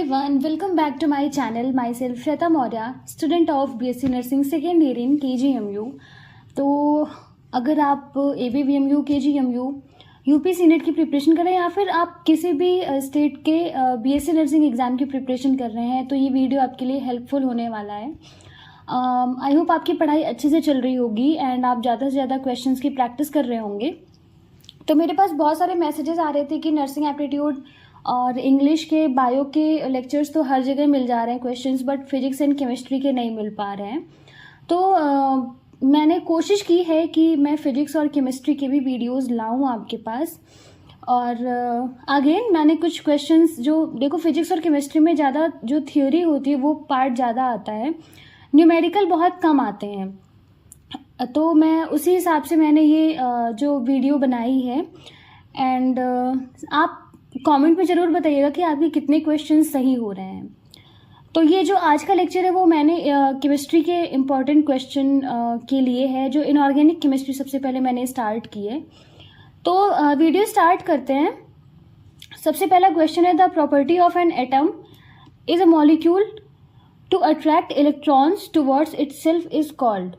everyone, welcome back to my channel. Myself Shweta Maurya, student of BSc Nursing second year in KGMU. तो अगर आप ABVMU, KGMU, UP senate की preparation कर रहे हैं या फिर आप किसी भी स्टेट के BSc नर्सिंग एग्ज़ाम की प्रिपरेशन कर रहे हैं तो ये वीडियो आपके लिए हेल्पफुल होने वाला है. आई होप आपकी पढ़ाई अच्छे से चल रही होगी एंड आप ज़्यादा से ज़्यादा क्वेश्चंस की प्रैक्टिस कर रहे होंगे. तो मेरे पास बहुत सारे मैसेजेस आ रहे थे कि नर्सिंग एप्टीट्यूड और इंग्लिश के बायो के लेक्चर्स तो हर जगह मिल जा रहे हैं questions, but physics and chemistry के नहीं मिल पा रहे हैं. तो मैंने कोशिश की है कि मैं फिजिक्स और केमिस्ट्री के भी वीडियोस लाऊं आपके पास. और अगेन मैंने कुछ क्वेश्चंस जो देखो फिजिक्स और केमिस्ट्री में ज़्यादा जो थ्योरी होती है वो पार्ट ज़्यादा आता है, न्यूमेरिकल बहुत कम आते हैं. तो मैं उसी हिसाब से मैंने ये जो वीडियो बनाई है. एंड आप कमेंट में ज़रूर बताइएगा कि आपके कितने क्वेश्चन सही हो रहे हैं. तो ये जो आज का लेक्चर है वो मैंने केमिस्ट्री के इम्पॉर्टेंट क्वेश्चन के लिए है, जो इनऑर्गेनिक केमिस्ट्री सबसे पहले मैंने स्टार्ट की है. तो वीडियो स्टार्ट करते हैं. सबसे पहला क्वेश्चन है, the property of an atom is a molecule to attract electrons towards itself is called.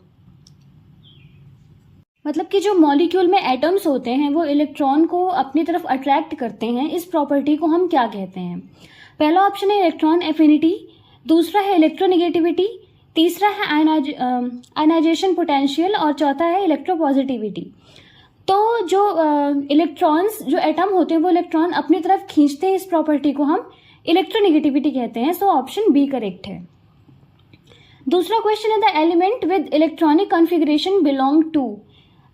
मतलब कि जो मॉलिक्यूल में एटम्स होते हैं वो इलेक्ट्रॉन को अपनी तरफ अट्रैक्ट करते हैं, इस प्रॉपर्टी को हम क्या कहते हैं. पहला ऑप्शन है इलेक्ट्रॉन एफिनिटी, दूसरा है इलेक्ट्रोनेगेटिविटी, तीसरा है आयनाइजेशन पोटेंशियल और चौथा है इलेक्ट्रोपॉजिटिविटी. तो जो इलेक्ट्रॉन्स जो एटम होते हैं वो इलेक्ट्रॉन अपनी तरफ खींचते हैं, इस प्रॉपर्टी को हम इलेक्ट्रोनेगेटिविटी कहते हैं. सो ऑप्शन बी करेक्ट है. दूसरा क्वेश्चन है, the element with electronic configuration belong to.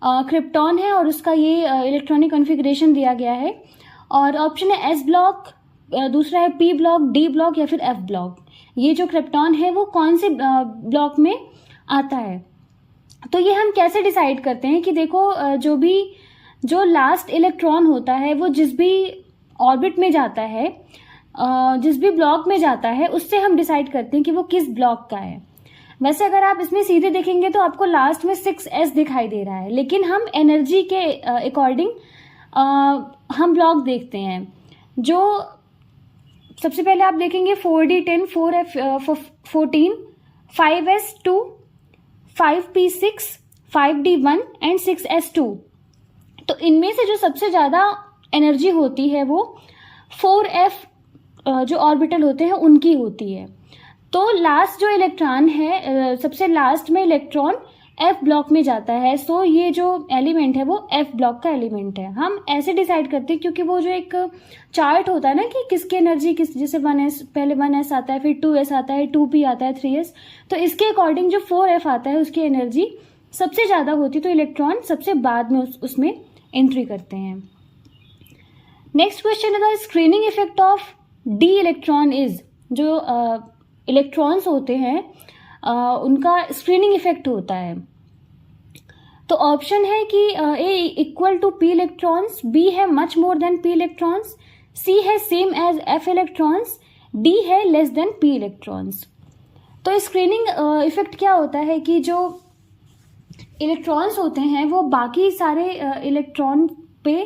Krypton है और उसका ये इलेक्ट्रॉनिक कॉन्फ़िगरेशन दिया गया है. और ऑप्शन है एस ब्लॉक, दूसरा है पी ब्लॉक, डी ब्लॉक या फिर एफ ब्लॉक. ये जो क्रिप्टॉन है वो कौन से ब्लॉक में आता है. तो ये हम कैसे डिसाइड करते हैं कि देखो जो लास्ट इलेक्ट्रॉन होता है वो जिस भी ऑर्बिट में जाता है, जिस भी ब्लॉक में जाता है, उससे हम डिसाइड करते हैं कि वो किस ब्लॉक का है. वैसे अगर आप इसमें सीधे देखेंगे तो आपको लास्ट में 6s दिखाई दे रहा है, लेकिन हम एनर्जी के अकॉर्डिंग हम ब्लॉक देखते हैं. जो सबसे पहले आप देखेंगे 4d10, 4f14, 5s2, 5p6, 5d1 and 6s2. तो इनमें से जो सबसे ज़्यादा एनर्जी होती है वो 4f जो ऑर्बिटल होते हैं उनकी होती है. तो लास्ट जो इलेक्ट्रॉन है, सबसे लास्ट में इलेक्ट्रॉन एफ ब्लॉक में जाता है. सो ये जो एलिमेंट है वो एफ ब्लॉक का एलिमेंट है. हम ऐसे डिसाइड करते हैं क्योंकि वो जो एक चार्ट होता है ना कि किसकी एनर्जी किस, जैसे 1s, पहले 1s आता है, फिर 2s आता है, 2p आता है, 3s. तो इसके अकॉर्डिंग जो 4f आता है उसकी एनर्जी सबसे ज़्यादा होती है, तो इलेक्ट्रॉन सबसे बाद में उसमें एंट्री करते हैं. नेक्स्ट क्वेश्चन है, the screening effect of D electron is. जो इलेक्ट्रॉन्स होते हैं उनका स्क्रीनिंग इफेक्ट होता है. तो ऑप्शन है कि A equal to P electrons, B है much more than P electrons, C है same as F electrons, D है लेस देन पी इलेक्ट्रॉन्स. तो स्क्रीनिंग इफेक्ट क्या होता है कि जो इलेक्ट्रॉन्स होते हैं वो बाकी सारे इलेक्ट्रॉन पे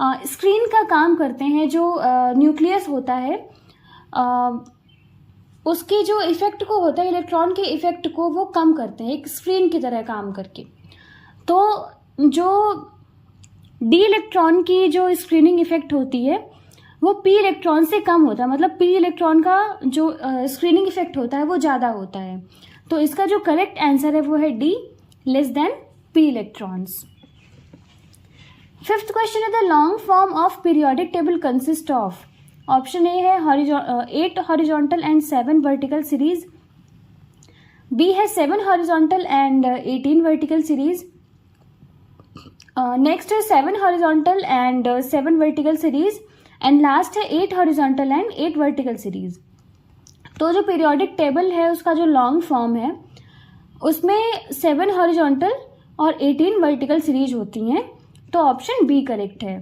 स्क्रीन का काम करते हैं. जो न्यूक्लियस होता है उसके जो इफेक्ट को होता है, इलेक्ट्रॉन के इफेक्ट को वो कम करते हैं, एक स्क्रीन की तरह काम करके. तो जो डी इलेक्ट्रॉन की जो स्क्रीनिंग इफेक्ट होती है वो पी इलेक्ट्रॉन से कम होता है. मतलब पी इलेक्ट्रॉन का जो स्क्रीनिंग इफेक्ट होता है वो ज़्यादा होता है. तो इसका जो करेक्ट आंसर है वो है D, less than P electrons. Fifth question है, the long form of periodic table consist of. Option A है 8 horizontal and 7 vertical series, B है 7 horizontal and 18 vertical series, next है 7 horizontal and 7 vertical series, and last है 8 horizontal and 8 vertical series. तो जो periodic table है उसका जो long form है उसमें 7 हॉरिजॉन्टल और 18 वर्टिकल सीरीज होती हैं. तो ऑप्शन बी करेक्ट है.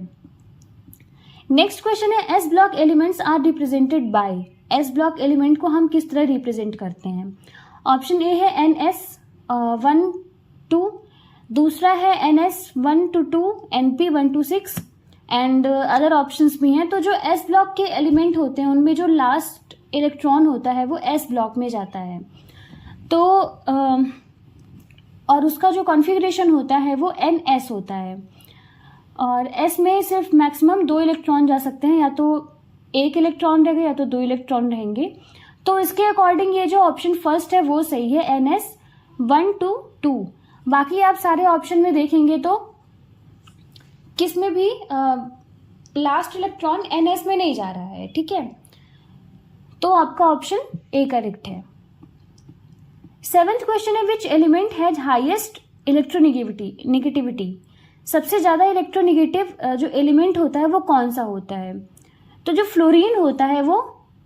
नेक्स्ट क्वेश्चन है, S block elements are represented by. S block element को हम किस तरह रिप्रेजेंट करते हैं. ऑप्शन ए है NS1 2, दूसरा है NS1 to 2, NP1 to 6 and other options भी हैं. तो जो एस ब्लॉक के एलिमेंट होते हैं उनमें जो लास्ट इलेक्ट्रॉन होता है वो s ब्लॉक में जाता है। तो और उसका जो कॉन्फ़िगरेशन होता है वो ns होता है, और s में सिर्फ मैक्सिमम 2 इलेक्ट्रॉन जा सकते हैं, या तो 1 इलेक्ट्रॉन रहेगा या तो 2 इलेक्ट्रॉन रहेंगे। तो इसके अकॉर्डिंग ये जो ऑप्शन फर्स्ट है वो सही है, ns 1 to 2। बाकी आप सारे ऑप्शन में देखेंगे तो किस में भी लास्ट इलेक्ट्रॉन ns में नहीं जा रहा है, ठीक है। तो आपका ऑप्शन ए करेक्ट है। 7th क्वेश्चन है, which element has highest electronegativity. सबसे ज़्यादा इलेक्ट्रोनेगेटिव जो एलिमेंट होता है वो कौन सा होता है? तो जो फ्लोरीन होता है वो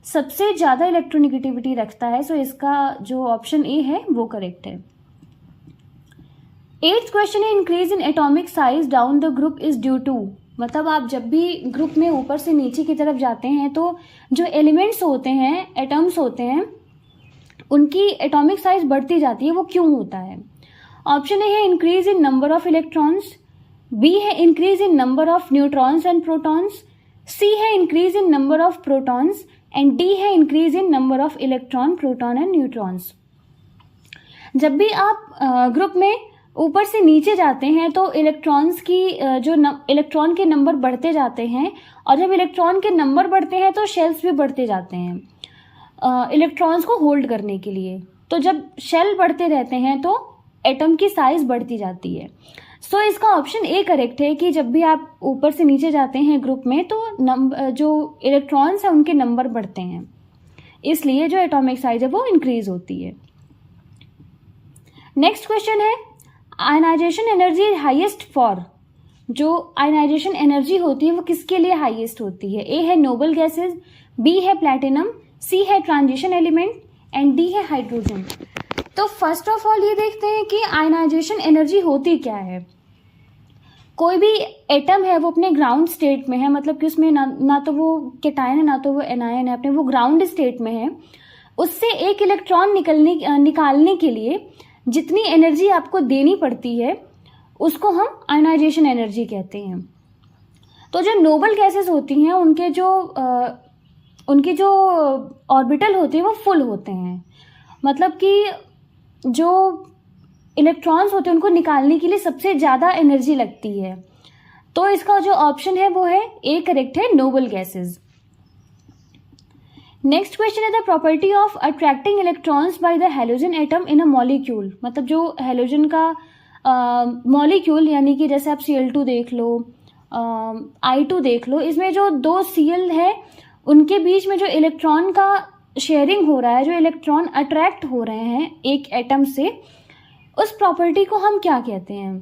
सबसे ज़्यादा इलेक्ट्रोनेगेटिविटी रखता है, सो इसका जो ऑप्शन ए है वो करेक्ट है। 8th क्वेश्चन है, increase in atomic size down the group is due to. मतलब आप जब भी ग्रुप में ऊपर से नीचे की तरफ जाते हैं तो जो एलिमेंट्स होते हैं, एटम्स होते हैं, उनकी एटॉमिक साइज बढ़ती जाती है, वो क्यों होता है? ऑप्शन ए है increase in number of electrons, B है increase in number of neutrons and protons, C है increase in number of protons and D है increase in number of electron, proton and neutrons. जब भी आप group में ऊपर से नीचे जाते हैं तो इलेक्ट्रॉन्स की इलेक्ट्रॉन के नंबर बढ़ते जाते हैं, और जब इलेक्ट्रॉन के नंबर बढ़ते हैं तो शेल्स भी बढ़ते जाते हैं इलेक्ट्रॉन्स को होल्ड करने के लिए। तो जब शेल बढ़ते रहते हैं तो एटम की साइज बढ़ती जाती है। सो इसका ऑप्शन ए करेक्ट है कि जब भी आप ऊपर से नीचे जाते हैं ग्रुप में तो जो इलेक्ट्रॉन्स हैं उनके नंबर बढ़ते हैं, इसलिए जो एटॉमिक साइज है वो इंक्रीज होती है। नेक्स्ट क्वेश्चन है, आयनाइजेशन एनर्जी हाईएस्ट फॉर। जो आयनाइजेशन एनर्जी होती है वो किसके लिए हाईएस्ट होती है? ए है नोबल गैसेस, बी है प्लैटिनम, सी है ट्रांजिशन एलिमेंट एंड डी है हाइड्रोजन। तो फर्स्ट ऑफ ऑल ये देखते हैं कि आयनाइजेशन एनर्जी होती क्या है। कोई भी एटम है वो अपने ग्राउंड स्टेट में है, मतलब कि उसमें ना तो वो कैटायन है ना तो वो एनायन है, अपने वो ग्राउंड स्टेट में है। उससे एक इलेक्ट्रॉन निकालने के लिए जितनी एनर्जी आपको देनी पड़ती है उसको हम आयनाइजेशन एनर्जी कहते हैं। तो जो नोबल गैसेस होती हैं उनकी जो ऑर्बिटल होती है वो फुल होते हैं, मतलब कि जो इलेक्ट्रॉन्स होते हैं उनको निकालने के लिए सबसे ज़्यादा एनर्जी लगती है। तो इसका जो ऑप्शन है वो है ए करेक्ट है, नोबल गैसेस। नेक्स्ट क्वेश्चन है, the property of attracting electrons by the halogen atom in a molecule. मतलब जो हैलोजन का मॉलिक्यूल, यानी कि जैसे आप Cl2 देख लो, I2 देख लो, इसमें जो 2 Cl है उनके बीच में जो इलेक्ट्रॉन का शेयरिंग हो रहा है, जो इलेक्ट्रॉन अट्रैक्ट हो रहे हैं एक एटम से, उस प्रॉपर्टी को हम क्या कहते हैं?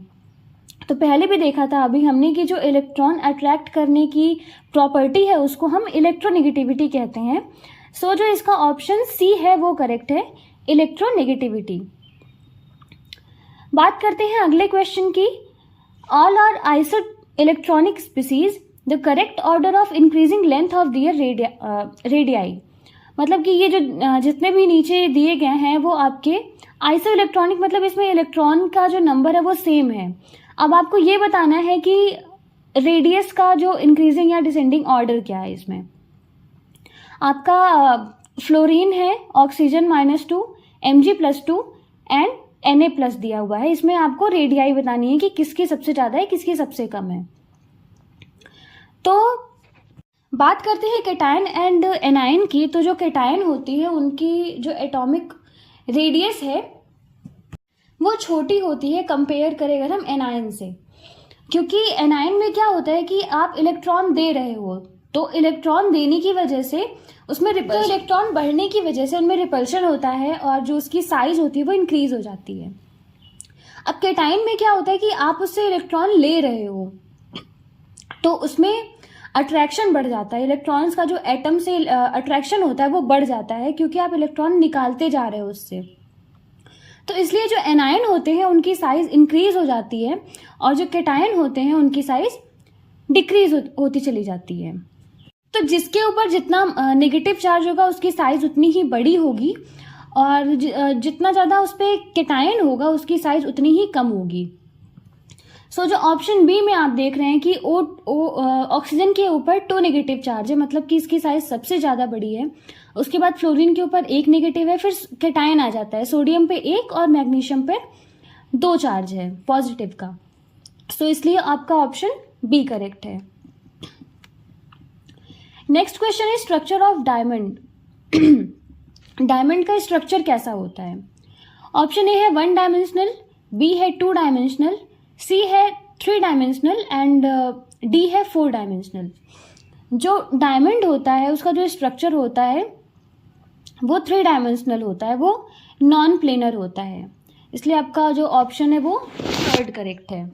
तो पहले भी देखा था अभी हमने कि जो इलेक्ट्रॉन अट्रैक्ट करने की प्रॉपर्टी है उसको हम इलेक्ट्रोनेगेटिविटी कहते हैं। सो जो इसका ऑप्शन सी है वो करेक्ट है, इलेक्ट्रोनेगेटिविटी। बात करते हैं अगले क्वेश्चन की। All are isoelectronic species, the correct order of increasing length of their radii. मतलब कि ये जो जितने भी नीचे दिए गए हैं वो आपके आइसो इलेक्ट्रॉनिक, मतलब इसमें इलेक्ट्रॉन का जो नंबर है वो सेम है। अब आपको ये बताना है कि रेडियस का जो इंक्रीजिंग या डिसेंडिंग ऑर्डर क्या है। इसमें आपका फ्लोरीन है ऑक्सीजन -2, Mg+2 एंड Na+ दिया हुआ है। इसमें आपको रेडियाई बतानी है कि किसकी सबसे ज़्यादा है, किसकी सबसे कम है। तो बात करते हैं कैटायन एंड एनायन की। तो जो कैटायन होती है उनकी जो एटॉमिक रेडियस है वो छोटी होती है कंपेयर करें अगर हम एनायन से, क्योंकि एनायन में क्या होता है कि आप इलेक्ट्रॉन दे रहे हो, तो इलेक्ट्रॉन देने की वजह से उसमें इलेक्ट्रॉन बढ़ने की वजह से उनमें रिपल्शन होता है और जो उसकी साइज होती है वो इंक्रीज हो जाती है। अब कैटायन में क्या होता है कि आप उससे इलेक्ट्रॉन ले रहे हो तो उसमें अट्रैक्शन बढ़ जाता है, इलेक्ट्रॉन्स का जो एटम से अट्रैक्शन होता है वो बढ़ जाता है, क्योंकि आप इलेक्ट्रॉन निकालते जा रहे हो उससे। तो इसलिए जो एनायन होते हैं उनकी साइज इंक्रीज हो जाती है और जो कैटायन होते हैं उनकी साइज डिक्रीज होती चली जाती है। तो जिसके ऊपर जितना नेगेटिव चार्ज होगा उसकी साइज उतनी ही बड़ी होगी, और जितना ज़्यादा उस पर कैटायन होगा उसकी साइज उतनी ही कम होगी। जो ऑप्शन बी में आप देख रहे हैं कि ऑक्सीजन के ऊपर 2 नेगेटिव चार्ज है, मतलब कि इसकी साइज सबसे ज़्यादा बड़ी है। उसके बाद फ्लोरीन के ऊपर 1 नेगेटिव है, फिर कैटायन आ जाता है, सोडियम पे 1 और मैग्नीशियम पे 2 चार्ज है पॉजिटिव का। इसलिए आपका ऑप्शन बी करेक्ट है। नेक्स्ट क्वेश्चन है स्ट्रक्चर ऑफ डायमंड। डायमंड का स्ट्रक्चर कैसा होता है? ऑप्शन ए है 1 डायमेंशनल, बी है 2 डायमेंशनल, सी है 3 डायमेंशनल एंड डी है 4 डायमेंशनल। जो डायमंड होता है उसका जो स्ट्रक्चर होता है वो 3 डायमेंशनल होता है, वो नॉन प्लेनर होता है, इसलिए आपका जो ऑप्शन है वो थर्ड करेक्ट है।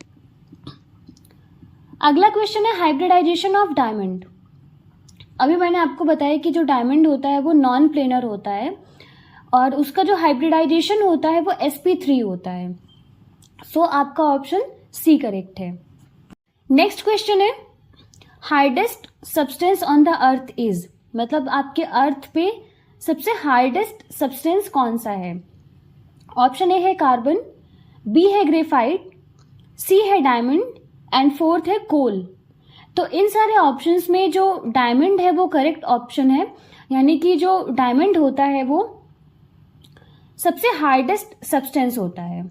अगला क्वेश्चन है हाइब्रिडाइजेशन ऑफ डायमंड। अभी मैंने आपको बताया कि जो डायमंड होता है वो नॉन प्लेनर होता है और उसका जो हाइब्रिडाइजेशन होता है वो sp3 होता है। आपका ऑप्शन सी करेक्ट है। नेक्स्ट क्वेश्चन है hardest substance on the earth is, मतलब आपके अर्थ पे सबसे हार्डेस्ट सब्सटेंस कौन सा है? ऑप्शन ए है कार्बन, बी है ग्रेफाइट, सी है डायमंड एंड फोर्थ है कोल। तो इन सारे ऑप्शंस में जो डायमंड है वो करेक्ट ऑप्शन है, यानी कि जो डायमंड होता है वो सबसे हार्डेस्ट सब्सटेंस होता है।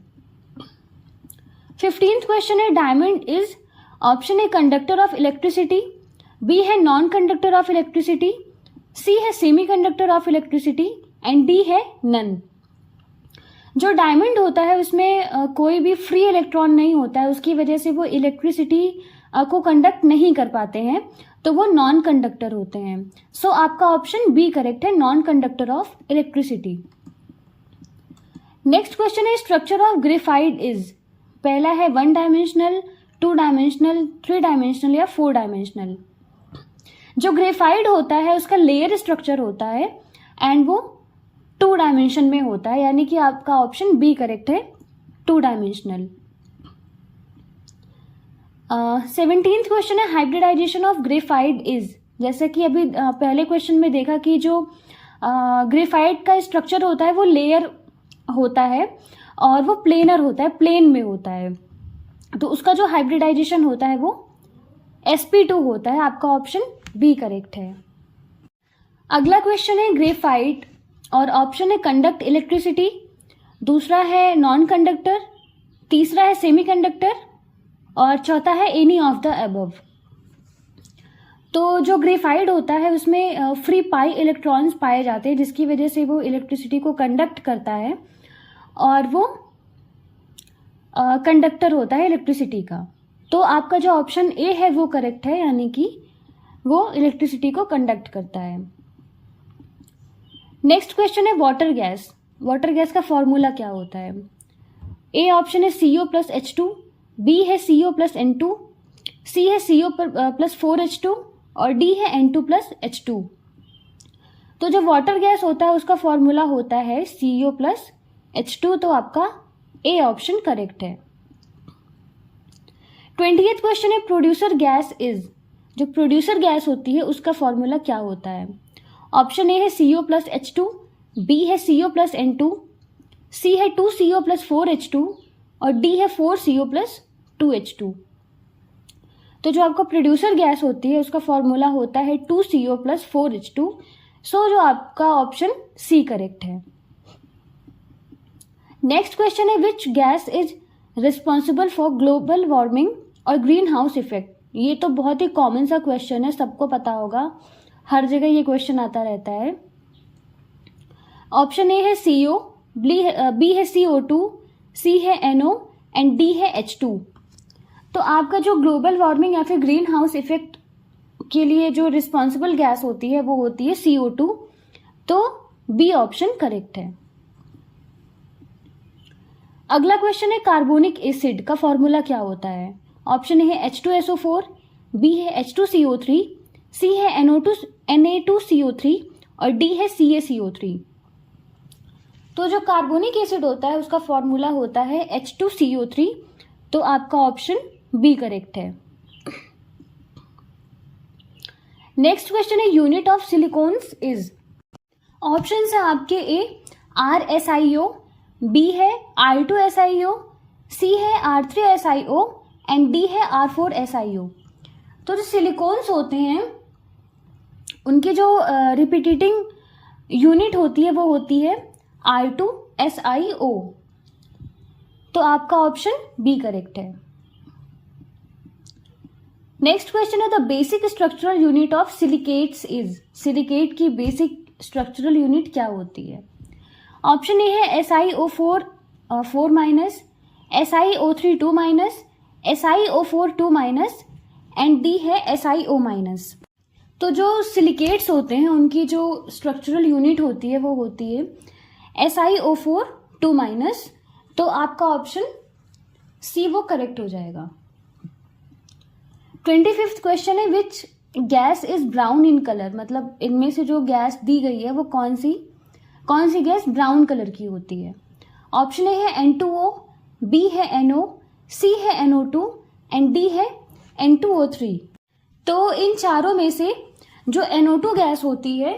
15th क्वेश्चन है diamond is, option A conductor of electricity, B है non conductor of electricity, C है semiconductor of electricity and D है नन। जो डायमंड होता है उसमें कोई भी फ्री इलेक्ट्रॉन नहीं होता है, उसकी वजह से वो इलेक्ट्रिसिटी को कंडक्ट नहीं कर पाते हैं, तो वो नॉन कंडक्टर होते हैं। आपका ऑप्शन बी करेक्ट है, non conductor of electricity. Next question है स्ट्रक्चर ऑफ ग्रेफाइट इज, पहला है 1 डायमेंशनल, 2 डायमेंशनल, 3 डायमेंशनल या 4 डायमेंशनल। जो ग्रेफाइट होता है उसका लेयर स्ट्रक्चर होता है एंड वो 2 डायमेंशन में होता है, यानी कि आपका ऑप्शन बी करेक्ट है, 2 डायमेंशनल। 17th क्वेश्चन है हाइब्रिडाइजेशन ऑफ ग्रेफाइट इज, जैसे कि अभी पहले क्वेश्चन में देखा कि जो ग्रेफाइट का स्ट्रक्चर होता है वो लेयर होता है और वो प्लेनर होता है, प्लेन में होता है, तो उसका जो हाइब्रिडाइजेशन होता है वो sp2 होता है। आपका ऑप्शन बी करेक्ट है। अगला क्वेश्चन है ग्रेफाइट और ऑप्शन है कंडक्ट इलेक्ट्रिसिटी, दूसरा है नॉन कंडक्टर, तीसरा है सेमी कंडक्टर और चौथा है एनी ऑफ द अबव। तो जो ग्रेफाइट होता है उसमें फ्री पाई इलेक्ट्रॉन्स पाए जाते हैं, जिसकी वजह से वो इलेक्ट्रिसिटी को कंडक्ट करता है और वो कंडक्टर होता है इलेक्ट्रिसिटी का। तो आपका जो ऑप्शन ए है वो करेक्ट है, यानी कि वो इलेक्ट्रिसिटी को कंडक्ट करता है। नेक्स्ट क्वेश्चन है वाटर गैस। वाटर गैस का फॉर्मूला क्या होता है? ए ऑप्शन है CO प्लस H2, बी है CO प्लस N2, सी है CO प्लस 4H2 और डी है N2 प्लस H2। तो जो वाटर गैस होता है उसका फॉर्मूला होता है CO प्लस H2, तो आपका ए ऑप्शन करेक्ट है। 20th क्वेश्चन है प्रोड्यूसर गैस इज, जो प्रोड्यूसर गैस होती है उसका फॉर्मूला क्या होता है? ऑप्शन ए है CO प्लस H2, बी है CO प्लस N2, सी है 2CO प्लस 4H2 और डी है 4CO प्लस 2H2। तो जो आपका प्रोड्यूसर गैस होती है उसका फॉर्मूला होता है 2CO प्लस 4H2। जो आपका ऑप्शन सी करेक्ट है। नेक्स्ट क्वेश्चन है which gas is responsible for global warming और ग्रीन हाउस इफेक्ट। ये तो बहुत ही कॉमन सा क्वेश्चन है, सबको पता होगा, हर जगह ये क्वेश्चन आता रहता है। ऑप्शन ए है CO, बी है CO2, सी है NO एंड डी है H2। तो आपका जो ग्लोबल वार्मिंग या फिर ग्रीन हाउस इफेक्ट के लिए जो रिस्पॉन्सिबल गैस होती है वो होती है CO2, तो बी ऑप्शन करेक्ट है। अगला क्वेश्चन है कार्बोनिक एसिड का फॉर्मूला क्या होता है? ऑप्शन ए है H2SO4, बी है H2CO3, सी है Na2CO3 और डी है CaCO3। तो जो कार्बोनिक एसिड होता है उसका फॉर्मूला होता है H2CO3, तो आपका ऑप्शन बी करेक्ट है। नेक्स्ट क्वेश्चन है unit of silicones is. Option है आपके ए RSIO, बी है R2SIO, सी है R3SIO एंड डी है R4SiO। तो जो सिलिकॉन्स होते हैं उनकी जो रिपीटिंग यूनिट होती है वो होती है R2SiO। तो आपका ऑप्शन बी करेक्ट है। नेक्स्ट क्वेश्चन है the basic structural unit of silicates is. Silicate की बेसिक स्ट्रक्चरल यूनिट क्या होती है? ऑप्शन ए है SiO4 4-, SiO3 2-, SiO4 2-, and D है SiO-। तो जो सिलिकेट्स होते हैं उनकी जो स्ट्रक्चरल यूनिट होती है वो होती है SiO4 2-। तो आपका ऑप्शन सी वो करेक्ट हो जाएगा। 25th क्वेश्चन है which gas is brown in colour. मतलब इनमें से जो गैस दी गई है वो कौन सी गैस ब्राउन कलर की होती है? ऑप्शन ए है N2O, बी है NO, सी है NO2 एंड डी है N2O3। तो इन चारों में से जो NO2 गैस होती है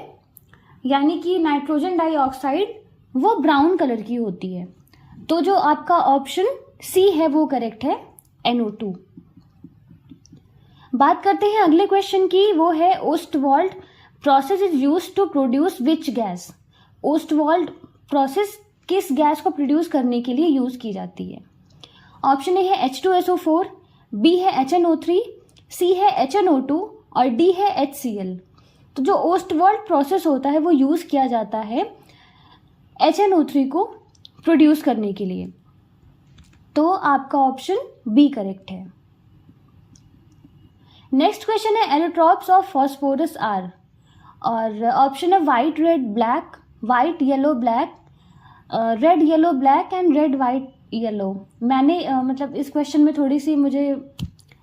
यानी कि नाइट्रोजन डाइऑक्साइड वो ब्राउन कलर की होती है। तो जो आपका ऑप्शन सी है वो करेक्ट है NO2। बात करते हैं अगले क्वेश्चन की, वो है Ostwald process is used to produce which gas. Ostwald process किस गैस को प्रोड्यूस करने के लिए यूज की जाती है? ऑप्शन ए है H2SO4, बी है HNO3, सी है HNO2 और डी है HCl। तो जो ओस्टवाल्ड प्रोसेस होता है वो यूज किया जाता है HNO3 को प्रोड्यूस करने के लिए। तो आपका ऑप्शन बी करेक्ट है। नेक्स्ट क्वेश्चन है एलोट्रॉप्स ऑफ फॉस्फोरस आर, और ऑप्शन है white red black, white yellow black, red yellow black and red white yellow. मैंने मतलब इस क्वेश्चन में थोड़ी सी मुझे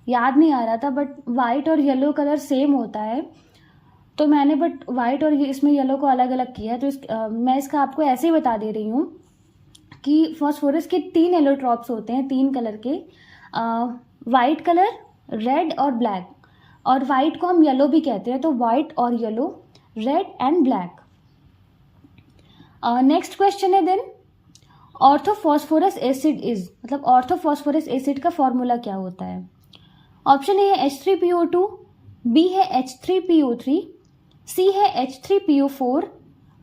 याद नहीं आ रहा था, बट वाइट और येलो कलर सेम होता है तो मैंने बट वाइट और इसमें येलो को अलग अलग किया है। तो मैं इसका आपको ऐसे ही बता दे रही हूँ कि फॉस्फोरस के 3 एलोट्रॉप्स होते हैं, 3 कलर के, वाइट कलर, रेड और ब्लैक, और वाइट को हम येलो भी कहते हैं। तो वाइट और yellow, red and black. Next question है देन ऑर्थोफॉस्फोरस एसिड इज। मतलब ऑर्थोफॉस्फोरस एसिड का फॉर्मूला क्या होता है? ऑप्शन ए है H3PO2, बी है H3PO3, सी है H3PO4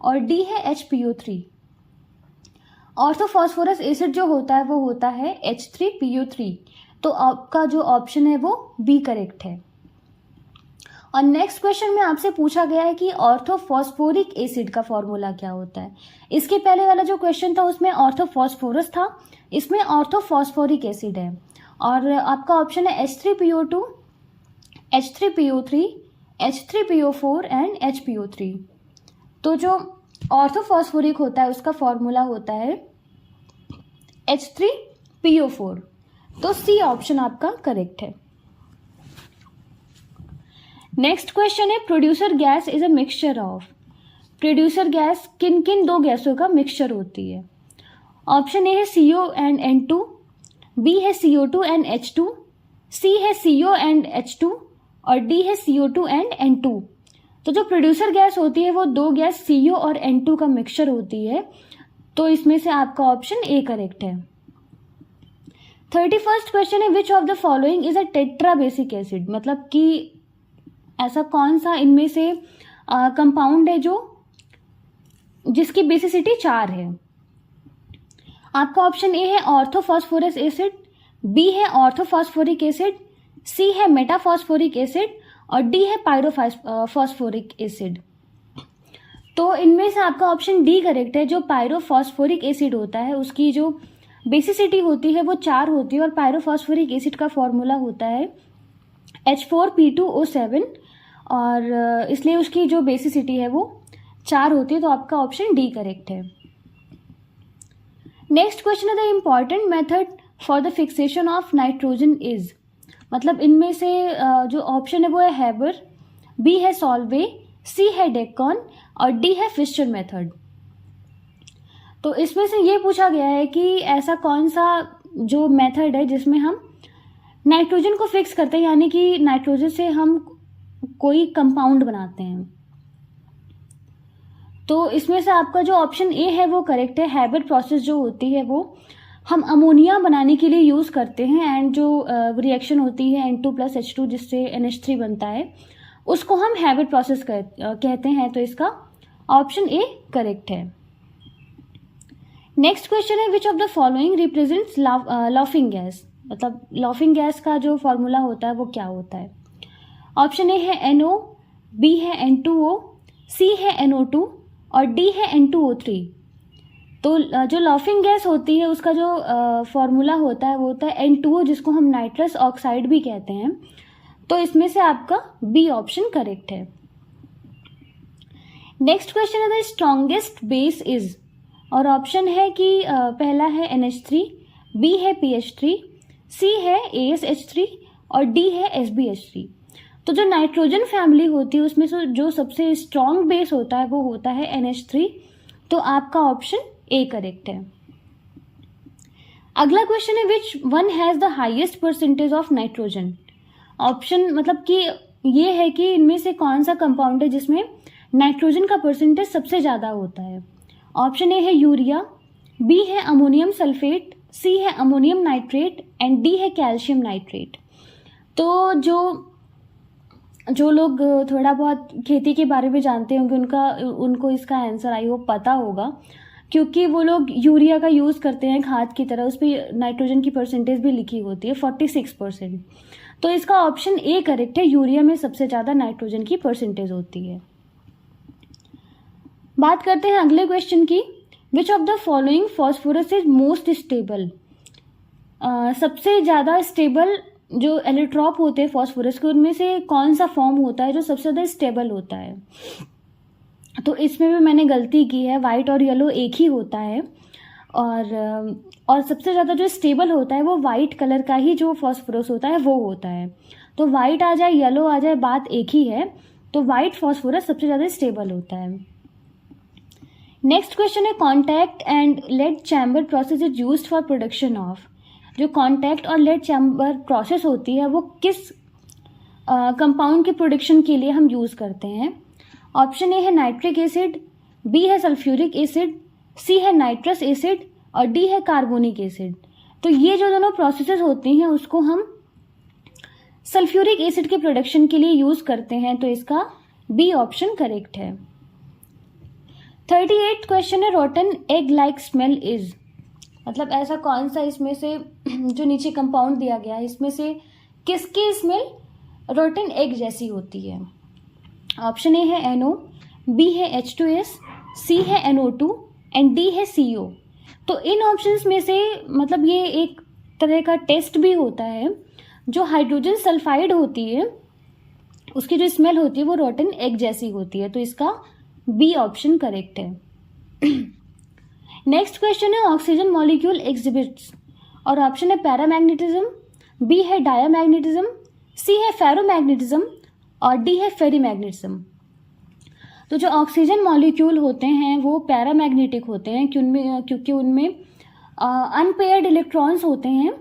और डी है HPO3। ऑर्थोफॉस्फोरस एसिड जो होता है वो होता है H3PO3। तो आपका जो ऑप्शन है वो बी करेक्ट है। और नेक्स्ट क्वेश्चन में आपसे पूछा गया है कि ऑर्थोफॉस्फोरिक एसिड का फॉर्मूला क्या होता है। इसके पहले वाला जो क्वेश्चन था उसमें ऑर्थोफॉस्फोरस था, इसमें ऑर्थोफॉस्फोरिक एसिड है। और आपका ऑप्शन है H3PO2, H3PO3, H3PO4 and HPO3। तो जो ऑर्थोफॉस्फोरिक होता है उसका फॉर्मूला होता है H3PO4। तो सी ऑप्शन आपका करेक्ट है। नेक्स्ट क्वेश्चन है producer gas is a mixture of. Producer gas किन किन 2 गैसों का मिक्सचर होती है? ऑप्शन ए है CO एंड N2, बी है CO2 एंड H2, सी है CO एंड H2 और डी है CO2 एंड N2। तो जो प्रोड्यूसर गैस होती है वो 2 गैस CO और N2 का मिक्सचर होती है। तो इसमें से आपका ऑप्शन ए करेक्ट है। 31st क्वेश्चन है which of the following is a tetra basic acid. मतलब कि ऐसा कौन सा इनमें से कंपाउंड है जो जिसकी बेसिसिटी 4 है? आपका ऑप्शन ए है ऑर्थोफॉस्फोरस एसिड, बी है ऑर्थोफॉस्फोरिक एसिड, सी है मेटाफॉस्फोरिक एसिड और डी है पायरोफॉस्फोरिक एसिड। तो इनमें से आपका ऑप्शन डी करेक्ट है। जो पायरोफॉस्फोरिक एसिड होता है उसकी जो बेसिसिटी होती है वो 4 होती है और पायरोफॉस्फोरिक एसिड का फॉर्मूला होता है H4P2O7 और इसलिए उसकी जो बेसिसिटी है वो 4 होती है। तो आपका ऑप्शन डी करेक्ट है। नेक्स्ट क्वेश्चन है the important method for the fixation of nitrogen is. मतलब इनमें से जो ऑप्शन है वो है हैबर, बी है सॉल्वे, सी है डेकॉन और डी है फिशर मेथड। तो इसमें से ये पूछा गया है कि ऐसा कौन सा जो मेथड है जिसमें हम नाइट्रोजन को फिक्स करते हैं, यानी कि नाइट्रोजन से हम कोई कंपाउंड बनाते हैं। तो इसमें से आपका जो ऑप्शन ए है वो करेक्ट है। हैबर प्रोसेस जो होती है वो हम अमोनिया बनाने के लिए यूज़ करते हैं एंड जो रिएक्शन होती है N2+H2 जिससे NH3 बनता है उसको हम हैविट प्रोसेस कहते हैं, तो इसका ऑप्शन ए करेक्ट है। नेक्स्ट क्वेश्चन है which of the following represents laughing gas, मतलब लाफिंग गैस का जो फॉर्मूला होता है वो क्या होता है। ऑप्शन ए है NO, बी है N2O, सी है NO2 और डी है N2O3। तो जो लाफिंग गैस होती है उसका जो फॉर्मूला होता है वो होता है N2O, जिसको हम नाइट्रस ऑक्साइड भी कहते हैं। तो इसमें से आपका बी ऑप्शन करेक्ट है। नेक्स्ट क्वेश्चन है द स्ट्रॉन्गेस्ट बेस इज, और ऑप्शन है कि पहला है NH3, बी है PH3, सी है ASH3 और डी है SbH3। तो जो नाइट्रोजन फैमिली होती है उसमें से जो सबसे स्ट्रॉन्ग बेस होता है वो होता है NH3, तो आपका ऑप्शन ए करेक्ट है। अगला क्वेश्चन है which one has the highest percentage of nitrogen. Option मतलब कि ये है कि इनमें से कौन सा कंपाउंड है जिसमें नाइट्रोजन का परसेंटेज सबसे ज़्यादा होता है। ऑप्शन ए है यूरिया, बी है अमोनियम सल्फेट, सी है अमोनियम नाइट्रेट एंड डी है कैल्शियम नाइट्रेट। तो जो लोग थोड़ा बहुत खेती के बारे में जानते होंगे उनको इसका आंसर आई होप पता होगा, क्योंकि वो लोग यूरिया का यूज़ करते हैं खाद की तरह, उस पर नाइट्रोजन की परसेंटेज भी लिखी होती है 46%। तो इसका ऑप्शन ए करेक्ट है, यूरिया में सबसे ज़्यादा नाइट्रोजन की परसेंटेज होती है। बात करते हैं अगले क्वेश्चन की, which of the following phosphorus is most stable. सबसे ज़्यादा स्टेबल जो एलिट्रॉप होते हैं फॉस्फोरस के, उनमें से कौन सा फॉर्म होता है जो सबसे ज़्यादा स्टेबल होता है। तो इसमें भी मैंने गलती की है, वाइट और येलो एक ही होता है, और सबसे ज़्यादा जो स्टेबल होता है वो वाइट कलर का ही जो फॉस्फोरस होता है वो होता है। तो वाइट आ जाए येलो आ जाए बात एक ही है, तो वाइट फॉस्फोरस सबसे ज़्यादा स्टेबल होता है। नेक्स्ट क्वेश्चन है contact and lead chamber process is used for production of. जो कॉन्टैक्ट और लेड चैम्बर प्रोसेस होती है वो किस कंपाउंड के प्रोडक्शन के लिए हम यूज़ करते हैं। ऑप्शन ए है नाइट्रिक एसिड, बी है सल्फ्यूरिक एसिड, सी है नाइट्रस एसिड और डी है कार्बोनिक एसिड। तो ये जो दोनों प्रोसेसेस होती हैं उसको हम सल्फ्यूरिक एसिड के प्रोडक्शन के लिए यूज़ करते हैं, तो इसका बी ऑप्शन करेक्ट है। 38 क्वेश्चन है rotten egg like smell is, मतलब ऐसा कौन सा इसमें से जो नीचे कंपाउंड दिया गया है इसमें से किसकी स्मेल रोटन एग जैसी होती है। ऑप्शन ए है NO, बी है H2S, सी है NO2 एंड डी है CO। तो इन ऑप्शंस में से मतलब ये एक तरह का टेस्ट भी होता है, जो हाइड्रोजन सल्फाइड होती है उसकी जो स्मेल होती है वो रोटन एग जैसी होती है, तो इसका बी ऑप्शन करेक्ट है। नेक्स्ट क्वेश्चन है ऑक्सीजन मॉलिक्यूल एग्जिबिट्स, और ऑप्शन है पैरामैग्नेटिज्म, बी है डायामैग्नेटिज्म, सी है फेरोमैग्नेटिज्म और डी है फेरीमैग्नेटिज्म। तो जो ऑक्सीजन मॉलिक्यूल होते हैं वो पैरामैग्नेटिक होते हैं क्योंकि उनमें अनपेयर्ड इलेक्ट्रॉन्स होते हैं,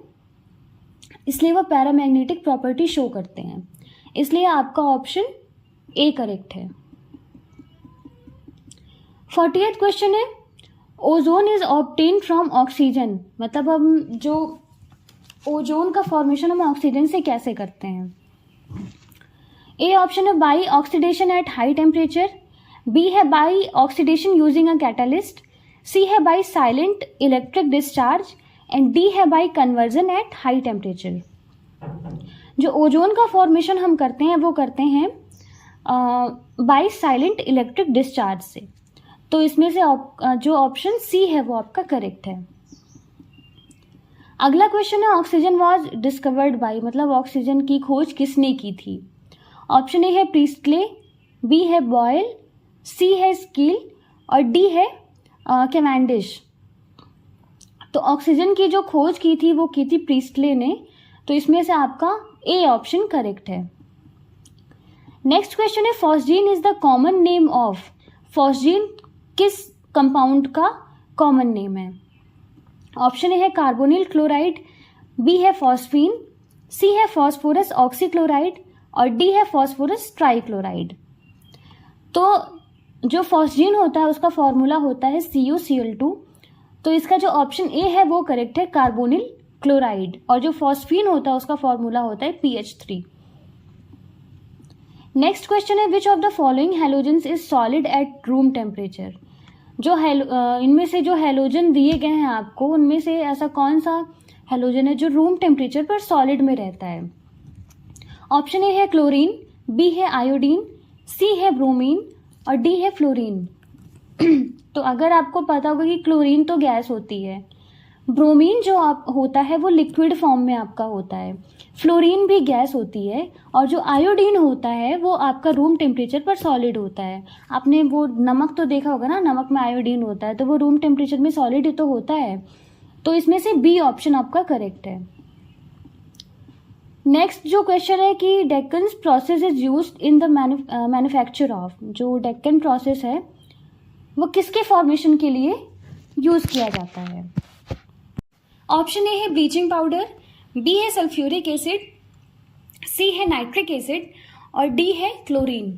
इसलिए वो पैरामैग्नेटिक प्रॉपर्टी शो करते हैं, इसलिए आपका ऑप्शन ए करेक्ट है। 48 क्वेश्चन है ozone is obtain from oxygen, मतलब हम जो ओजोन का फॉर्मेशन हम ऑक्सीजन से कैसे करते हैं। ए ऑप्शन है by oxidation at high temperature, B है by oxidation using a catalyst, C है by silent electric discharge and D है by conversion at high temperature. जो ओजोन का फॉर्मेशन हम करते हैं वो करते हैं बाई साइलेंट इलेक्ट्रिक डिस्चार्ज से, तो इसमें से जो ऑप्शन सी है वो आपका करेक्ट है। अगला क्वेश्चन है ऑक्सीजन वॉज डिस्कवर्ड बाई, मतलब ऑक्सीजन की खोज किसने की थी। ऑप्शन ए है प्रीस्टले, बी है बॉयल, सी है स्कील और डी है कैवेंडिश। तो ऑक्सीजन की जो खोज की थी वो की थी प्रीस्टले ने, तो इसमें से आपका ए ऑप्शन करेक्ट है। नेक्स्ट क्वेश्चन है phosgene is the common name of. Phosgene किस कंपाउंड का कॉमन नेम है। ऑप्शन ए है कार्बोनिल क्लोराइड, बी है फॉस्फीन, सी है फॉस्फोरस ऑक्सीक्लोराइड और डी है फॉस्फोरस ट्राइक्लोराइड। तो जो फॉस्जीन होता है उसका फॉर्मूला होता है CuCl2, तो इसका जो ऑप्शन ए है वो करेक्ट है, कार्बोनिल क्लोराइड। और जो फॉस्फीन होता है उसका फॉर्मूला होता है PH3। नेक्स्ट क्वेश्चन है which of the following halogens is solid at room temperature. जो इनमें से जो हैलोजन दिए गए हैं आपको, उनमें से ऐसा कौन सा हैलोजन है जो रूम टेम्परेचर पर सॉलिड में रहता है। ऑप्शन ए है क्लोरीन, बी है आयोडीन, सी है ब्रोमीन और डी है फ्लोरीन। तो अगर आपको पता होगा कि क्लोरीन तो गैस होती है, ब्रोमीन जो आप होता है वो लिक्विड फॉर्म में आपका होता है, फ्लोरीन भी गैस होती है, और जो आयोडीन होता है वो आपका रूम टेम्परेचर पर सॉलिड होता है। आपने वो नमक तो देखा होगा ना, नमक में आयोडीन होता है, तो वो रूम टेम्परेचर में सॉलिड ही तो होता है। तो इसमें से बी ऑप्शन आपका करेक्ट है। नेक्स्ट जो क्वेश्चन है कि Deccan process is used in the manufacture of, जो डेक्कन प्रोसेस है वो किसके फॉर्मेशन के लिए यूज किया जाता है। ऑप्शन ए है ब्लीचिंग पाउडर, बी है सल्फ्यूरिक एसिड, सी है नाइट्रिक एसिड और डी है क्लोरीन।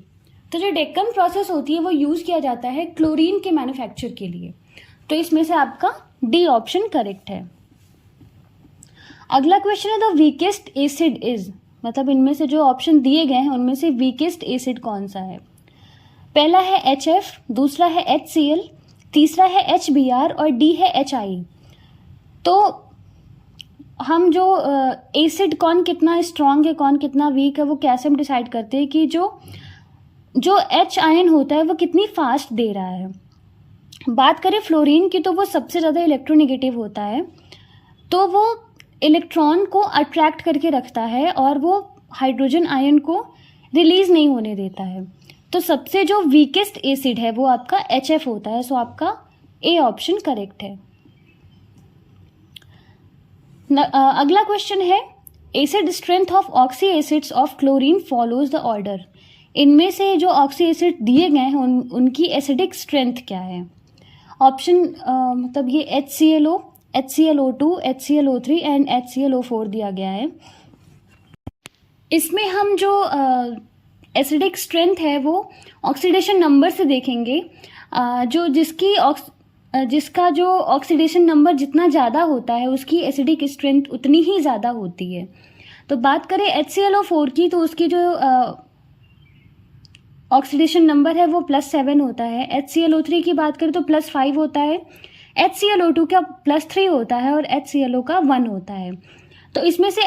तो जो डेक्कन प्रोसेस होती है वो यूज किया जाता है क्लोरीन के मैन्युफैक्चर के लिए। तो इसमें से आपका डी ऑप्शन करेक्ट है। अगला क्वेश्चन है द वीकेस्ट एसिड इज, मतलब इनमें से जो ऑप्शन दिए गए हैं उनमें से वीकेस्ट एसिड कौन सा है। पहला है HF, दूसरा है HCl, तीसरा है HBr और डी है HI। तो हम जो एसिड कौन कितना स्ट्रांग है कौन कितना वीक है वो कैसे हम डिसाइड करते हैं कि जो H आयन होता है वो कितनी फास्ट दे रहा है। बात करें फ्लोरीन की तो वो सबसे ज़्यादा इलेक्ट्रोनेगेटिव होता है, तो वो इलेक्ट्रॉन को अट्रैक्ट करके रखता है और वो हाइड्रोजन आयन को रिलीज नहीं होने देता है। तो सबसे जो वीकेस्ट एसिड है वो आपका HF होता है। सो आपका ए ऑप्शन करेक्ट है। अगला क्वेश्चन है acid strength of oxy acids of chlorine follows the order. इनमें से जो ऑक्सी एसिड दिए गए हैं उनकी एसिडिक स्ट्रेंथ क्या है। ऑप्शन मतलब ये HClO, HClO2, HClO3 and HClO4 दिया गया है। इसमें हम जो एसिडिक स्ट्रेंथ है वो ऑक्सीडेशन नंबर से देखेंगे। जो जिसका जो ऑक्सीडेशन नंबर जितना ज़्यादा होता है उसकी एसिडिक स्ट्रेंथ उतनी ही ज़्यादा होती है। तो बात करें HClO4 की तो उसकी जो ऑक्सीडेशन नंबर है वो +7 होता है। HClO3 की बात करें तो +5 होता है, HClO2 का +3 होता है और HClO का 1 होता है। तो इसमें से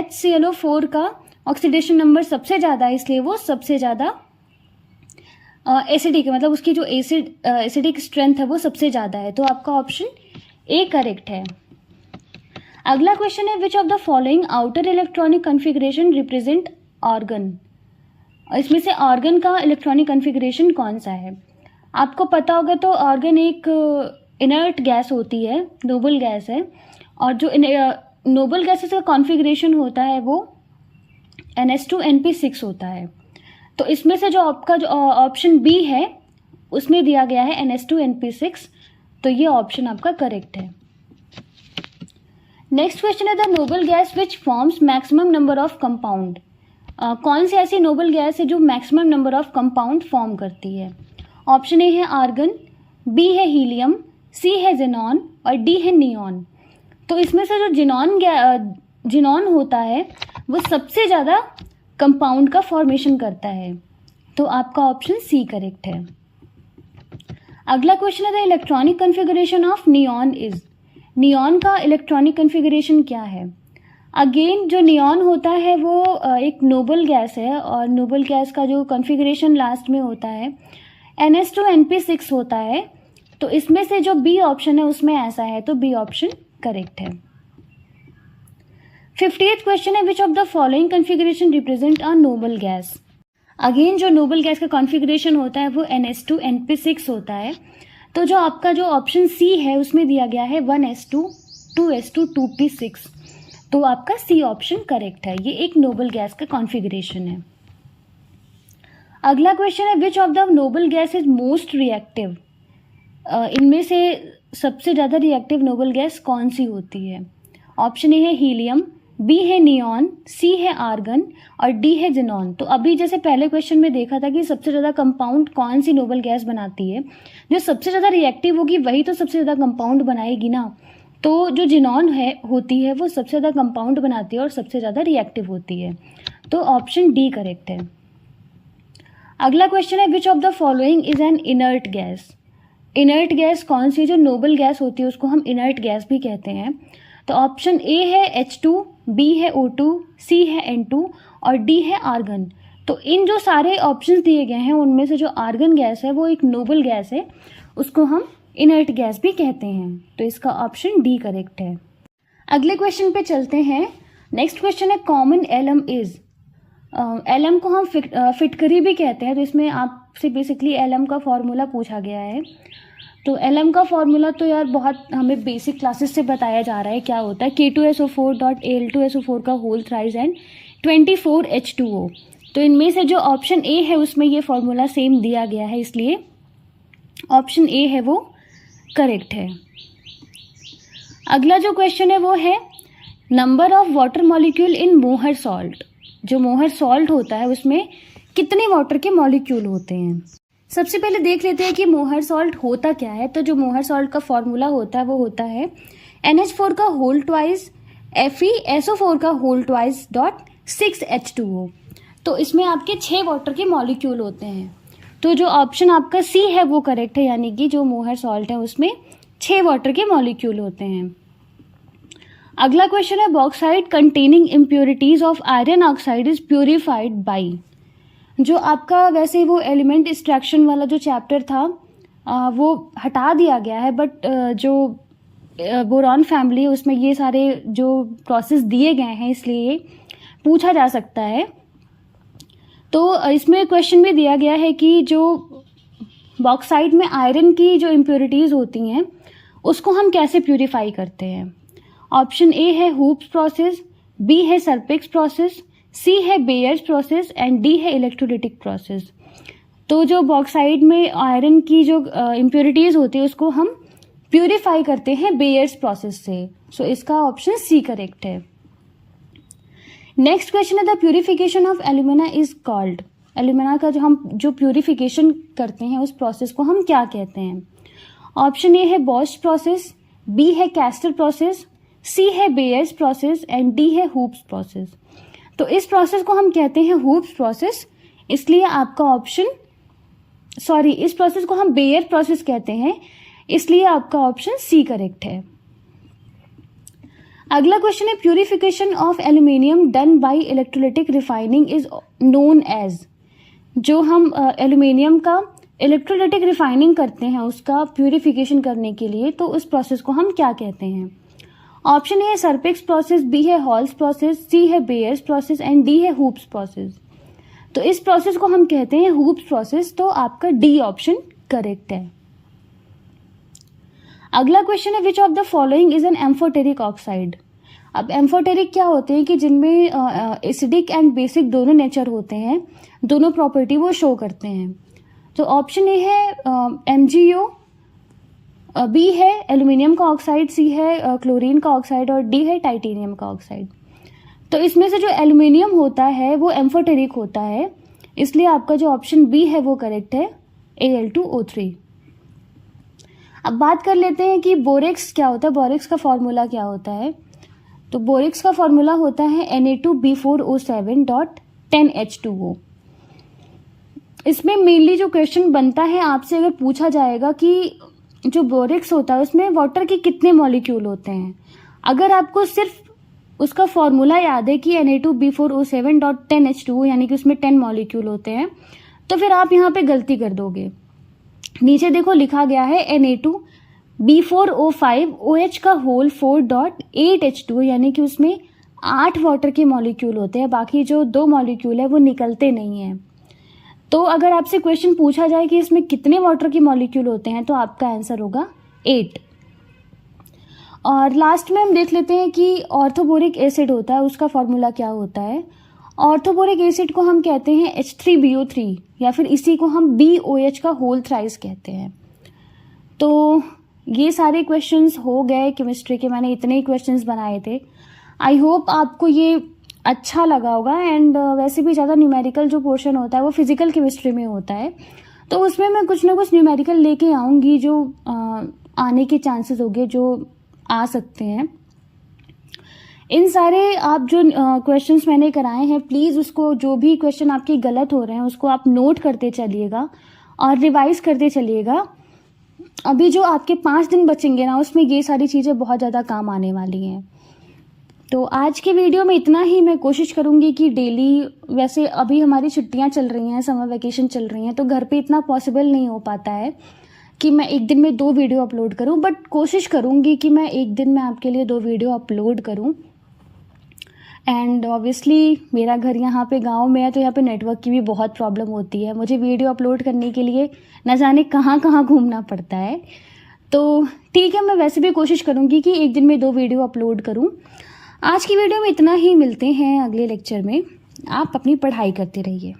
HClO4 का ऑक्सीडेशन नंबर सबसे ज़्यादा है, इसलिए वो सबसे ज़्यादा एसिडिक है, मतलब उसकी जो एसिडिक स्ट्रेंथ है वो सबसे ज़्यादा है। तो आपका ऑप्शन ए करेक्ट है। अगला क्वेश्चन है which of the following outer electronic configuration represent organ. इसमें से ऑर्गन का इलेक्ट्रॉनिक कन्फिग्रेशन कौन सा है। आपको पता होगा तो ऑर्गन एक इनर्ट गैस होती है, नोबल गैस है, और जो नोबल गैसेस का कॉन्फ़िगरेशन होता है वो NH2NP6 होता है। तो इसमें से जो आपका जो ऑप्शन बी है उसमें दिया गया है NH2NP6, तो ये ऑप्शन आपका करेक्ट है। नेक्स्ट क्वेश्चन है the noble gas which forms maximum number of compound. कौन सी ऐसी नोबल गैस है जो maximum number of compound form करती है। ऑप्शन ए है आर्गन, बी है हीलियम, सी है जेनॉन और डी है नियॉन। तो इसमें से जो जिनॉन होता है वो सबसे ज़्यादा कंपाउंड का फॉर्मेशन करता है। तो आपका ऑप्शन सी करेक्ट है। अगला क्वेश्चन है the electronic configuration of neon is. Neon का इलेक्ट्रॉनिक कन्फिगरेशन क्या है। अगेन जो नियॉन होता है वो एक नोबल गैस है और नोबल गैस का जो कन्फिगरेशन लास्ट में होता है NH2NP6 होता है। तो इसमें से जो बी ऑप्शन है उसमें ऐसा है, तो बी ऑप्शन करेक्ट है। 50th क्वेश्चन है which of the following configuration represent a noble gas. Again जो नोबल गैस का कॉन्फ़िगरेशन होता है वो NH2NP6 होता है। तो जो आपका जो ऑप्शन सी है उसमें दिया गया है 1s2 2s2 2p6, तो आपका सी ऑप्शन करेक्ट है। ये एक नोबल गैस का कॉन्फ़िगरेशन है। अगला क्वेश्चन है which of the noble gas is most reactive. इनमें से सबसे ज़्यादा रिएक्टिव नोबल गैस कौन सी होती है। ऑप्शन ए है हीलियम, बी है नियॉन, सी है आर्गन और डी है जिनॉन। तो अभी जैसे पहले क्वेश्चन में देखा था कि सबसे ज़्यादा कंपाउंड कौन सी नोबल गैस बनाती है, जो सबसे ज़्यादा रिएक्टिव होगी वही तो सबसे ज़्यादा कंपाउंड बनाएगी ना। तो जो जिनॉन होती है वो सबसे ज़्यादा कंपाउंड बनाती है और सबसे ज़्यादा रिएक्टिव होती है। तो ऑप्शन डी करेक्ट है। अगला क्वेश्चन है which of the following is an inert gas. Inert gas कौन सी, जो नोबल गैस होती है उसको हम इनर्ट गैस भी कहते हैं। तो ऑप्शन ए है H2, बी है O2, सी है N2 और डी है आर्गन। तो इन जो सारे ऑप्शंस दिए गए हैं उनमें से जो आर्गन गैस है वो एक नोबल गैस है, उसको हम इनर्ट गैस भी कहते हैं। तो इसका ऑप्शन डी करेक्ट है। अगले क्वेश्चन पे चलते हैं। नेक्स्ट क्वेश्चन है कॉमन एलम इज। एलम को हम फिटकरी भी कहते हैं। तो इसमें आपसे बेसिकली एलम का फॉर्मूला पूछा गया है। तो एलम का फॉर्मूला तो यार बहुत हमें बेसिक क्लासेस से बताया जा रहा है क्या होता है, K2SO4.Al2SO4 का होल थ्राइस एंड 24H2O। तो इनमें से जो ऑप्शन ए है उसमें ये फॉर्मूला सेम दिया गया है, इसलिए ऑप्शन ए है वो करेक्ट है। अगला जो क्वेश्चन है वो है नंबर ऑफ वाटर मॉलिक्यूल इन मोहर सॉल्ट। जो मोहर सॉल्ट होता है उसमें कितने वाटर के मॉलिक्यूल होते हैं। सबसे पहले देख लेते हैं कि मोहर सॉल्ट होता क्या है। तो जो मोहर सॉल्ट का फॉर्मूला होता है वो होता है NH4 का होल ट्वाइस FeSO4 का होल ट्वाइस डॉट 6H2O। तो इसमें आपके 6 वाटर के मॉलिक्यूल होते हैं। तो जो ऑप्शन आपका सी है वो करेक्ट है, यानी कि जो मोहर सॉल्ट है उसमें 6 वाटर के मॉलिक्यूल होते हैं। अगला क्वेश्चन है bauxite containing impurities of iron oxide is purified by. जो आपका वैसे वो एलिमेंट एक्सट्रैक्शन वाला जो चैप्टर था वो हटा दिया गया है, बट जो बोरॉन फैमिली है उसमें ये सारे जो प्रोसेस दिए गए हैं, इसलिए पूछा जा सकता है। तो इसमें क्वेश्चन भी दिया गया है कि जो बॉक्साइट में आयरन की जो इम्प्योरिटीज़ होती हैं उसको हम कैसे प्यूरिफाई करते हैं। ऑप्शन ए है हूप्स प्रोसेस, बी है सरपिक्स प्रोसेस, सी है बेयर्स प्रोसेस एंड डी है इलेक्ट्रोलिटिक प्रोसेस। तो जो बॉक्साइट में आयरन की जो इम्प्योरिटीज़ होती है उसको हम प्यूरिफाई करते हैं बेयर्स प्रोसेस से। सो इसका ऑप्शन सी करेक्ट है। नेक्स्ट क्वेश्चन है the purification of alumina is called. Alumina का जो प्यूरिफिकेशन करते हैं उस प्रोसेस को हम क्या कहते हैं। ऑप्शन ए है बॉश प्रोसेस, बी है कैस्टर प्रोसेस, सी है बेयर्स प्रोसेस एंड डी है हूप्स प्रोसेस। तो इस प्रोसेस को हम कहते हैं हूप्स प्रोसेस, इसलिए आपका ऑप्शन इस प्रोसेस को हम बेयर प्रोसेस कहते हैं, इसलिए आपका ऑप्शन सी करेक्ट है। अगला क्वेश्चन है purification of aluminium done by electrolytic refining is known as. जो हम एल्यूमिनियम का इलेक्ट्रोलिटिक रिफाइनिंग करते हैं उसका प्यूरिफिकेशन करने के लिए, तो उस प्रोसेस को हम क्या कहते हैं। ऑप्शन ए है सरपिक्स प्रोसेस, बी है हॉल्स प्रोसेस, सी है बेयर्स प्रोसेस एंड डी है हूप्स प्रोसेस। तो इस प्रोसेस को हम कहते हैं हूप्स प्रोसेस, तो आपका डी ऑप्शन करेक्ट है। अगला क्वेश्चन है which of the following is an amphoteric oxide. अब एम्फोटेरिक क्या होते हैं कि जिनमें एसिडिक एंड बेसिक दोनों नेचर होते हैं, दोनों प्रॉपर्टी वो शो करते हैं। तो ऑप्शन ए है MgO, बी है एल्यूमिनियम का ऑक्साइड, सी है क्लोरीन का ऑक्साइड और डी है टाइटेनियम का ऑक्साइड। तो इसमें से जो एल्यूमिनियम होता है वो एम्फोटेरिक होता है, इसलिए आपका जो ऑप्शन बी है वो करेक्ट है Al2O3। अब बात कर लेते हैं कि बोरेक्स क्या होता है, बोरेक्स का फॉर्मूला क्या होता है। तो बोरेक्स का फॉर्मूला होता है Na2B4O7.10H2O। इसमें मेनली जो क्वेश्चन बनता है आपसे, अगर पूछा जाएगा कि जो बोरेक्स होता है उसमें वाटर के कितने मॉलिक्यूल होते हैं, अगर आपको सिर्फ उसका फॉर्मूला याद है कि Na2B4O7.10H2O यानी कि उसमें 10 मॉलिक्यूल होते हैं, तो फिर आप यहाँ पे गलती कर दोगे। नीचे देखो लिखा गया है Na2B4O5OH का होल 4.8H2O यानी कि उसमें 8 वाटर के मॉलिक्यूल होते हैं, बाकी जो 2 मॉलिक्यूल है वो निकलते नहीं हैं। तो अगर आपसे क्वेश्चन पूछा जाए कि इसमें कितने वाटर के मॉलिक्यूल होते हैं तो आपका आंसर होगा 8। और लास्ट में हम देख लेते हैं कि ऑर्थोबोरिक एसिड होता है, उसका फॉर्मूला क्या होता है। ऑर्थोबोरिक एसिड को हम कहते हैं H3BO3 या फिर इसी को हम BOH का होल थ्राइस कहते हैं। तो ये सारे क्वेश्चंस हो गए केमिस्ट्री के, मैंने इतने ही क्वेश्चंस बनाए थे। आई होप आपको ये अच्छा लगा होगा। एंड वैसे भी ज़्यादा न्यूमेरिकल जो पोर्शन होता है वो फिज़िकल केमिस्ट्री में होता है, तो उसमें मैं कुछ ना कुछ न्यूमेरिकल लेके आऊँगी जो आने के चांसेस होंगे, जो आ सकते हैं। इन सारे आप जो क्वेश्चंस मैंने कराए हैं, प्लीज़ उसको, जो भी क्वेश्चन आपके गलत हो रहे हैं उसको आप नोट करते चलिएगा और रिवाइज करते चलिएगा। अभी जो आपके 5 दिन बचेंगे ना, उसमें ये सारी चीज़ें बहुत ज़्यादा काम आने वाली हैं। तो आज के वीडियो में इतना ही। मैं कोशिश करूँगी कि डेली, वैसे अभी हमारी छुट्टियाँ चल रही हैं, समर वैकेशन चल रही हैं, तो घर पे इतना पॉसिबल नहीं हो पाता है कि मैं एक दिन में 2 वीडियो अपलोड करूँ, बट कोशिश करूँगी कि मैं एक दिन में आपके लिए 2 वीडियो अपलोड करूँ। एंड ऑब्वियसली मेरा घर यहाँ पे गांव में है, तो यहाँ पे नेटवर्क की भी बहुत प्रॉब्लम होती है। मुझे वीडियो अपलोड करने के लिए न जाने कहाँ कहाँ घूमना पड़ता है। तो ठीक है, मैं वैसे भी कोशिश करूँगी कि एक दिन में 2 वीडियो अपलोड करूँ। आज की वीडियो में इतना ही। मिलते हैं अगले लेक्चर में। आप अपनी पढ़ाई करते रहिए।